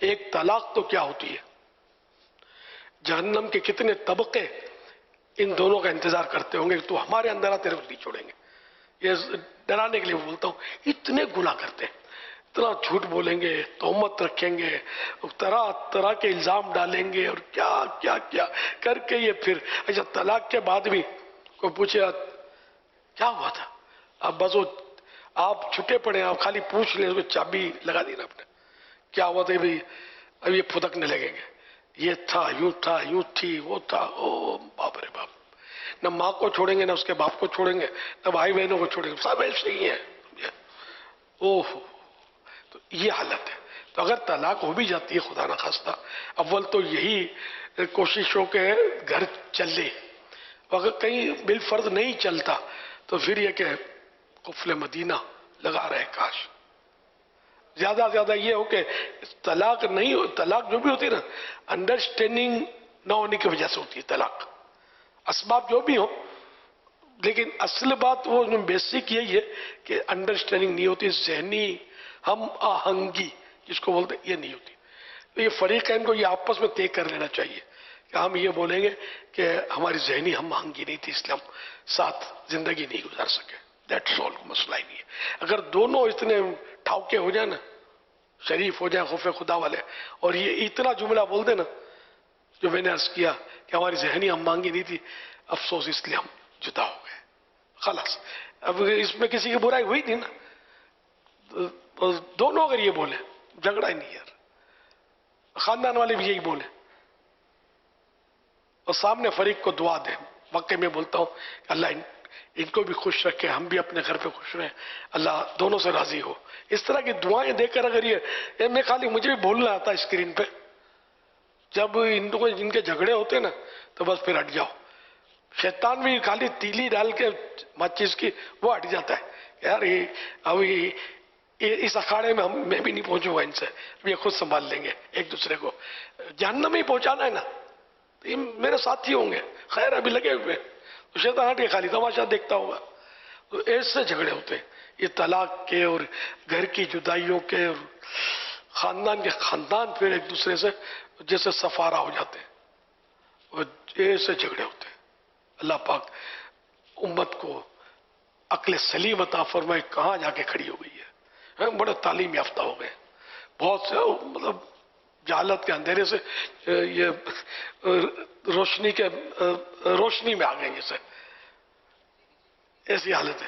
ایک طلاق تو کیا ہوتی ہے، جہنم کے کتنے طبقے ان دونوں کا انتظار کرتے ہوں گے، تو ہمارے اندر آتے رہے نہیں چھوڑیں گے. یہ ڈرانے کے لیے بولتا ہوں. اتنے گناہ کرتے ہیں، اتنا جھوٹ بولیں گے، تہمت رکھیں گے، طرح طرح کے الزام ڈالیں گے، اور کیا کیا کیا کر کے یہ پھر اچھا طلاق کے بعد بھی کوئی پوچھے کیا ہوا تھا، اب بس وہ آپ چھٹے پڑے، آپ خالی پوچھ لیں، اس کو چابی لگا دی نا آپ نے، کیا ہوا تھا بھائی، اب یہ پھدکنے لگیں گے، یہ تھا، یوں تھی، وہ تھا، او باپ رے باپ. نہ ماں کو چھوڑیں گے، نہ اس کے باپ کو چھوڑیں گے، نہ بھائی بہنوں کو چھوڑیں گے، سب ایسے ہی ہیں. اوہ، تو یہ حالت ہے. تو اگر طلاق ہو بھی جاتی ہے خدا نخواستہ، اول تو یہی کوشش ہو کہ گھر چلے، اگر کہیں بالفرض نہیں چلتا تو پھر یہ کہ قفل مدینہ لگا رہے کاش. زیادہ زیادہ یہ ہو کہ طلاق نہیں ہو، طلاق جو بھی ہوتی ہے نا، انڈرسٹینڈنگ نہ ہونے کی وجہ سے ہوتی ہے طلاق، اسباب جو بھی ہوں، لیکن اصل بات وہ بیسک یہی ہے کہ انڈرسٹینڈنگ نہیں ہوتی، ذہنی ہم آہنگی جس کو بولتے ہیں یہ نہیں ہوتی. تو یہ فریقین کو یہ آپس میں طے کر لینا چاہیے کہ ہم یہ بولیں گے کہ ہماری ذہنی ہم آہنگی نہیں تھی، اس لیے ہم ساتھ زندگی نہیں گزار سکے. دیٹس آل، مسئلہ ہی نہیں ہے. اگر دونوں اتنے ٹھاوکے ہو جائیں نا، شریف ہو جائیں، خوف خدا والے، اور یہ اتنا جملہ بول دیں نا جو میں نے عرض کیا کہ ہماری ذہنی ہم مانگی نہیں تھی، افسوس اس لیے ہم جدا ہو گئے، خلاص. اب اس میں کسی کی برائی ہوئی تھی نا، دونوں اگر یہ بولیں، جھگڑا ہی نہیں یار، خاندان والے بھی یہی بولیں، اور سامنے فریق کو دعا دیں. واقعی میں بولتا ہوں کہ اللہ ان کو بھی خوش رکھے، ہم بھی اپنے گھر پہ خوش رہیں، اللہ دونوں سے راضی ہو. اس طرح کی دعائیں دے کر اگر یہ میں خالی مجھے بھی بولنا آتا اسکرین پہ، جب ان کے جھگڑے ہوتے نا تو بس پھر ہٹ جاؤ. شیطان بھی خالی تیلی ڈال کے ماچس کی وہ ہٹ جاتا ہے. یار اب اس اکھاڑے میں میں بھی نہیں پہنچوں گا ان سے، یہ خود سنبھال لیں گے ایک دوسرے کو. جہنم ہی پہنچانا ہے نا، تو یہ میرے ساتھی ہوں گے، خیر ابھی لگے ہوئے، تو شیطان ہٹ کے خالی تماشا دیکھتا ہوگا. تو ایسے جھگڑے ہوتے ہیں، یہ طلاق کے اور گھر کی جدائیوں کے، اور خاندان پھر ایک دوسرے سے جیسے سفارہ ہو جاتے ہیں، اور ایسے جھگڑے ہوتے ہیں. اللہ پاک امت کو عقل سلیم عطا فرمائے. کہاں جا کے کھڑی ہو گئی ہے، بڑے تعلیم یافتہ ہو گئے، بہت سے مطلب جہالت کے اندھیرے سے یہ روشنی میں آ گئے، جیسے ایسی حالت ہے.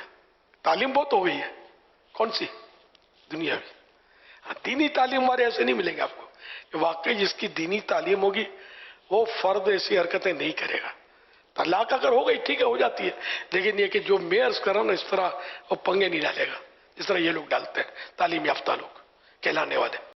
تعلیم بہت ہو گئی ہے، کون سی دنیاوی. دینی تعلیم ہمارے ایسے نہیں ملیں گے آپ کو کہ واقعی جس کی دینی تعلیم ہوگی وہ فرد ایسی حرکتیں نہیں کرے گا. طلاق اگر ہو گئی ٹھیک ہے، ہو جاتی ہے، لیکن یہ کہ جو میں عرض کر رہا ہوں نا، اس طرح وہ پنگے نہیں ڈالے گا جس طرح یہ لوگ ڈالتے ہیں، تعلیم یافتہ لوگ کہلانے والے.